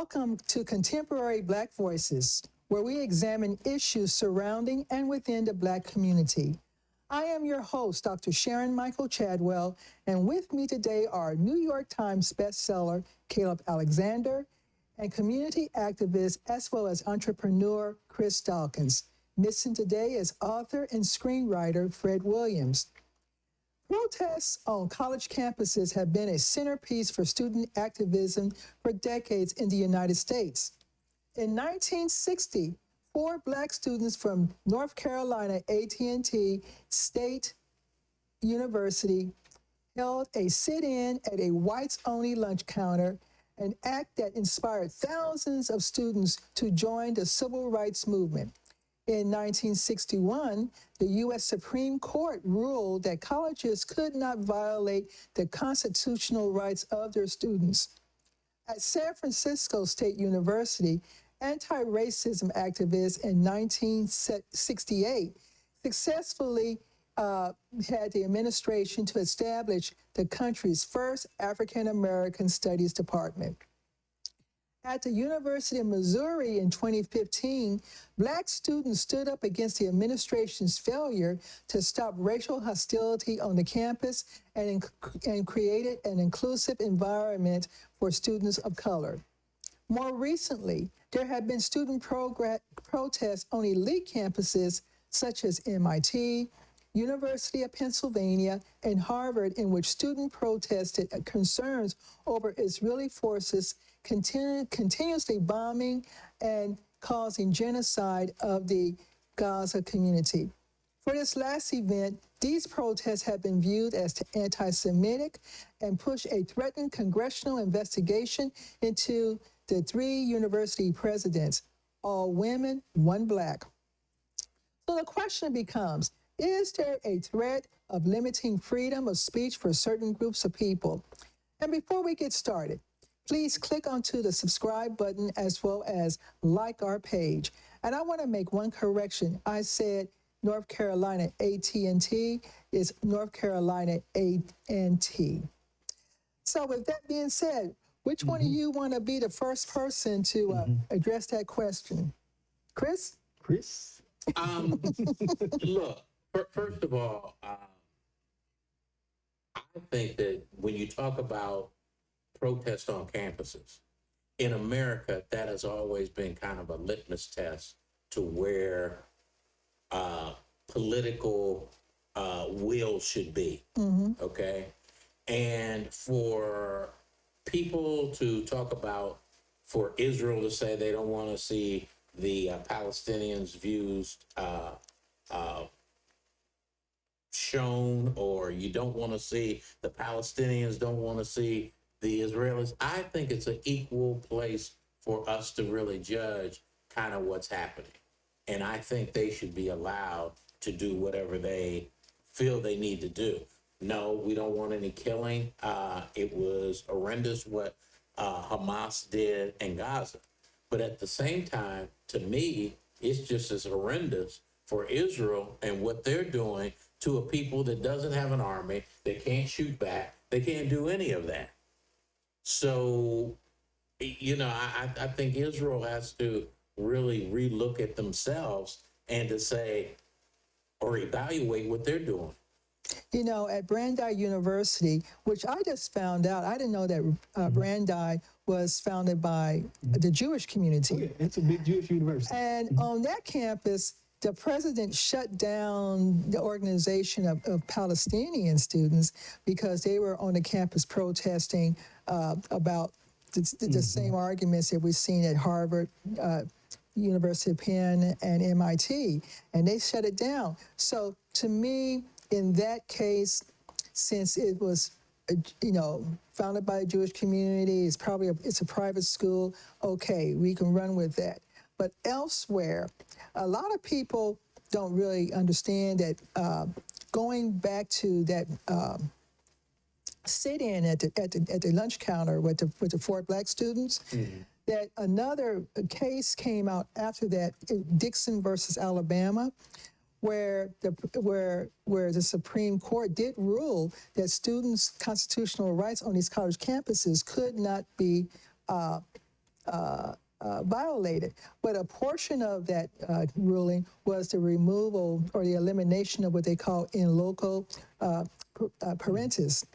Welcome to Contemporary Black Voices, where we examine issues surrounding and within the Black community. I am your host, Dr. Sharon Michael Chadwell, and with me today are New York Times bestseller Caleb Alexander and community activist as well as entrepreneur Chris Dawkins. Missing today is author and screenwriter Fred Williams. Protests on college campuses have been a centerpiece for student activism for decades in the United States. In 1960, 4 Black students from North Carolina A&T State University held a sit-in at a whites-only lunch counter, an act that inspired thousands of students to join the civil rights movement. In 1961, the U.S. Supreme Court ruled that colleges could not violate the constitutional rights of their students. At San Francisco State University, anti-racism activists in 1968 successfully had the administration to establish the country's first African-American Studies Department. At the University of Missouri in 2015, Black students stood up against the administration's failure to stop racial hostility on the campus and created an inclusive environment for students of color. More recently, there have been student protests on elite campuses such as MIT, University of Pennsylvania, and Harvard, in which students protested concerns over Israeli forces continuously bombing and causing genocide of the Gaza community. For this last event, these protests have been viewed as anti-Semitic and push a threatened congressional investigation into the 3 university presidents, all women, 1 Black. So the question becomes, is there a threat of limiting freedom of speech for certain groups of people? And before we get started, please click onto the subscribe button as well as like our page. And I want to make one correction. I said North Carolina A&T is North Carolina A&T. So with that being said, which one of you want to be the first person to address that question? Chris? Chris? Look, first of all, I think that when you talk about protests on campuses, in America, that has always been kind of a litmus test to where political will should be, okay? And for people to talk about, for Israel to say they don't want to see the Palestinians' views shown, or you don't want to see the Palestinians don't want to see the Israelis, I think it's an equal place for us to really judge kind of what's happening. And I think they should be allowed to do whatever they feel they need to do. No, we don't want any killing. It was horrendous what Hamas did in Gaza. But at the same time, to me, it's just as horrendous for Israel and what they're doing to a people that doesn't have an army, they can't shoot back, they can't do any of that. So, you know, I think Israel has to really relook at themselves and to say, or evaluate what they're doing. You know, at Brandeis University, which I just found out, I didn't know that Brandeis was founded by the Jewish community. Oh, yeah, it's a big Jewish university. And on that campus, the president shut down the organization of Palestinian students because they were on the campus protesting about the same arguments that we've seen at Harvard, University of Penn, and MIT, and they shut it down. So to me, in that case, since it was, founded by a Jewish community, it's probably it's a private school, okay, we can run with that. But elsewhere, a lot of people don't really understand that going back to that sit-in at the lunch counter with the 4 Black students, that another case came out after that, Dixon versus Alabama, where the Supreme Court did rule that students' constitutional rights on these college campuses could not be violated. But a portion of that ruling was the removal or the elimination of what they call in loco parentis.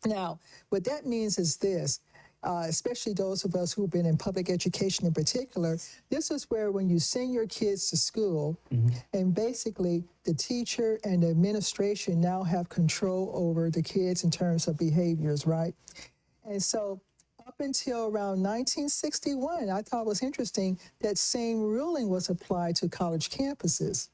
Now, what that means is this. Especially those of us who've been in public education in particular, this is where when you send your kids to school, and basically the teacher and the administration now have control over the kids in terms of behaviors, right? And so up until around 1961, I thought it was interesting that same ruling was applied to college campuses,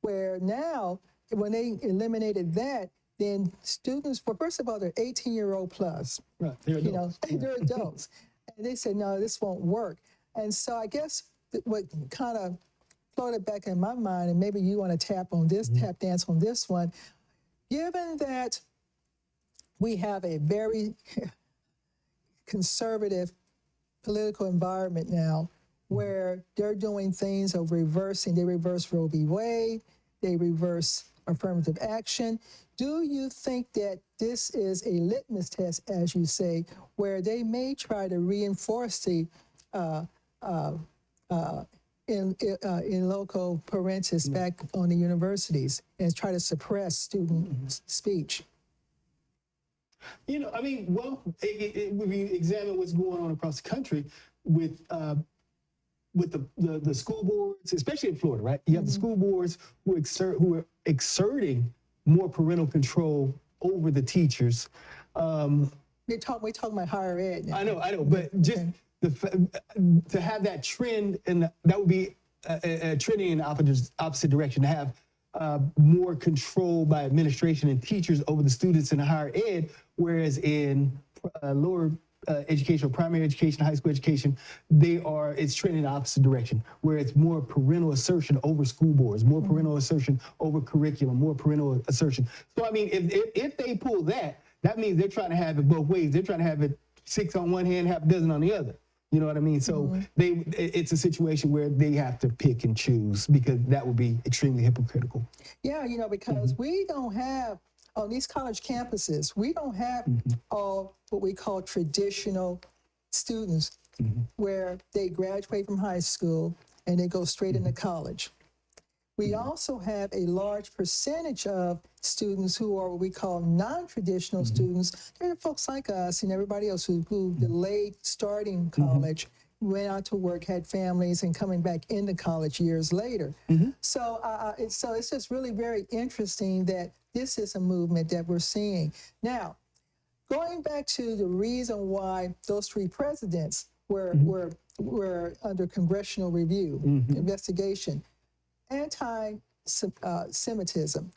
where now, when they eliminated that, then students, well, first of all, they're 18-year-old plus. Right. They're You know, adults. they're adults. And they said, no, this won't work. And so I guess what kind of floated back in my mind, and maybe you want to tap dance on this one, given that we have a very conservative political environment now where they're doing things of reversing, they reverse Roe v. Wade, they reverse affirmative action. Do you think that this is a litmus test, as you say, where they may try to reinforce the in loco parentis back on the universities and try to suppress student speech? You know, I mean, well, when we examine what's going on across the country with the school boards, especially in Florida, right? You have the school boards who are exerting more parental control over the teachers. We're talking about higher ed now. I know, but just to have that trend, and that would be a trending in the opposite direction, to have more control by administration and teachers over the students in higher ed, whereas in lower education, primary education, high school education, it's trending in the opposite direction, where it's more parental assertion over school boards, more parental assertion over curriculum, more parental assertion. So, I mean, if they pull that, that means they're trying to have it both ways. They're trying to have it 6 on one hand, half a dozen on the other. You know what I mean? So it's a situation where they have to pick and choose, because that would be extremely hypocritical. Yeah, you know, because we don't have, on these college campuses, we don't have all what we call traditional students where they graduate from high school and they go straight into college. We also have a large percentage of students who are what we call non-traditional students. They're folks like us and everybody else who delayed starting college, went out to work, had families, and coming back into college years later. So it's just really very interesting that this is a movement that we're seeing. Now, going back to the reason why those 3 presidents were under congressional review, investigation, anti-Semitism.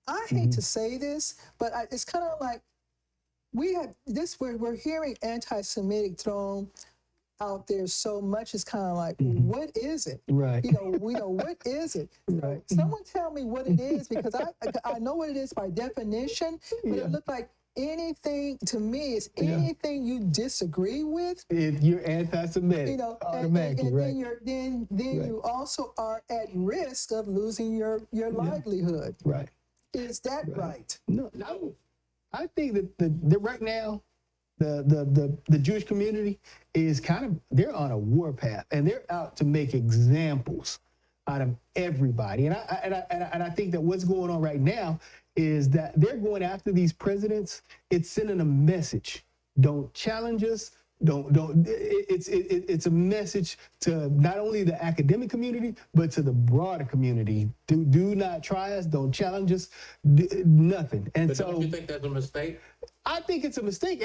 I hate to say this, but it's kind of like we're hearing anti-Semitic thrown out there so much. It's kind of like, what is it? Right. You know, what is it? Right. Someone tell me what it is, because I know what it is by definition, but it looked like anything to me is anything you disagree with. If you're anti-Semitic, You know, automatically, and right? then you also are at risk of losing your livelihood. Right. Is that right? No, I think that right now, the Jewish community is they're on a warpath, and they're out to make examples out of everybody. And I think that what's going on right now is that they're going after these presidents. It's sending a message: don't challenge us. It's a message to not only the academic community, but to the broader community. Do not try us. Don't challenge us. Nothing. And But so, don't you think that's a mistake? I think it's a mistake,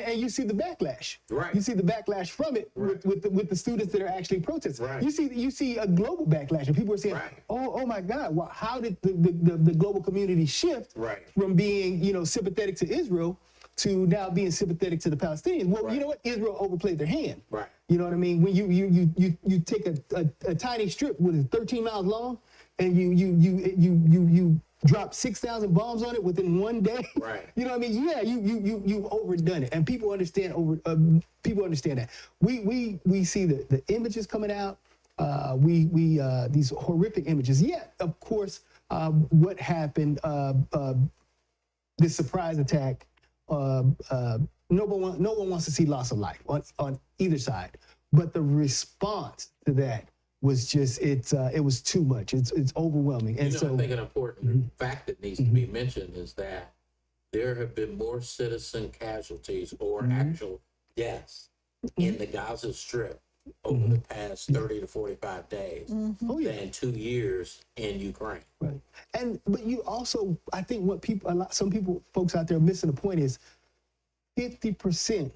and you see the backlash. Right. You see the backlash from it with the students that are actually protesting. Right. You see a global backlash, and people are saying, Right. "Oh my God! Well, how did the global community shift Right. from being sympathetic to Israel to now being sympathetic to the Palestinians?" Well, you know what? Israel overplayed their hand. Right. You know what I mean? When you take a tiny strip with it 13 miles long, and you drop 6,000 bombs on it within one day. Right. You know what I mean? Yeah, you've overdone it, and people understand that. We see the images coming out. These horrific images. Yet, of course, what happened? This surprise attack no one wants to see loss of life on either side. But the response to that was just it was too much. It's overwhelming. And You know, so I think an important fact that needs to be mentioned is that there have been more citizen casualties or actual deaths in the Gaza Strip over the past 30 to 45 days oh yeah. than 2 years in Ukraine. Right. But you also, I think what some folks out there are missing the point is 50%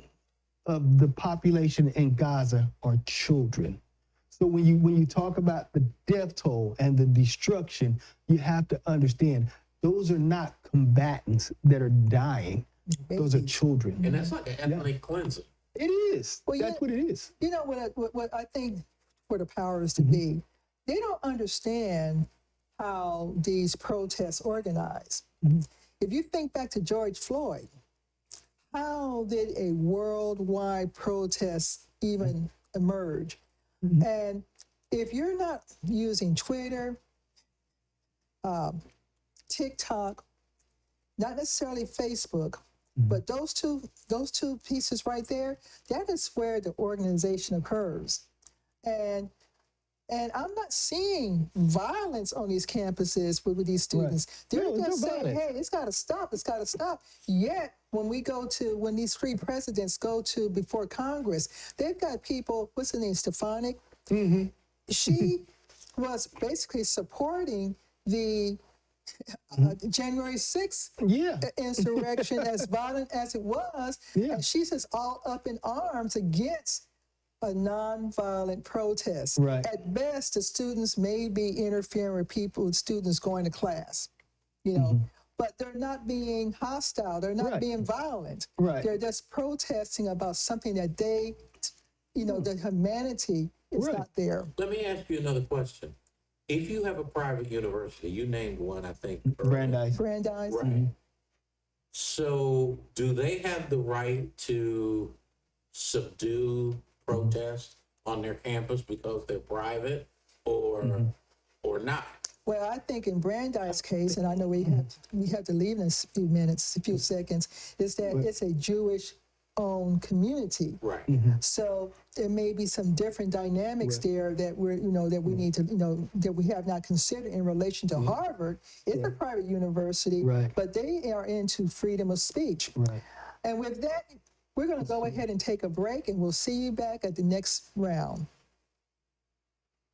of the population in Gaza are children. So when you talk about the death toll and the destruction, you have to understand those are not combatants that are dying. Those are children. And that's like an ethnic cleansing. It is. Well, That's what it is. You know what I think for the powers to be, they don't understand how these protests organize. If you think back to George Floyd, how did a worldwide protest even emerge? And if you're not using Twitter, TikTok, not necessarily Facebook, but those two pieces right there, that is where the organization occurs. And I'm not seeing violence on these campuses with these students. They're No, just no saying, violence. hey, it's got to stop. It's got to stop. Yet, when these three presidents go to before Congress, they've got people, what's her name, Stefanik? She was basically supporting the January 6th Yeah. insurrection, as violent as it was. Yeah. And she's just all up in arms against a nonviolent protest. Right. At best, the students may be interfering with students going to class, you know, but they're not being hostile. They're not Right. being violent. Right. They're just protesting about something that the humanity is Right. not there. Let me ask you another question. If you have a private university, you named one, I think. earlier. Brandeis. Brandeis. Right. So do they have the right to subdue protests on their campus because they're private or not? Well, I think in Brandeis' case, and I know we have to leave in a few seconds, is that it's a Jewish-owned community. Right. So there may be some different dynamics there that we need to, that we have not considered in relation to Harvard. It's a private university, Right. but they are into freedom of speech. Right. And with that, we're going to go ahead and take a break, and we'll see you back at the next round.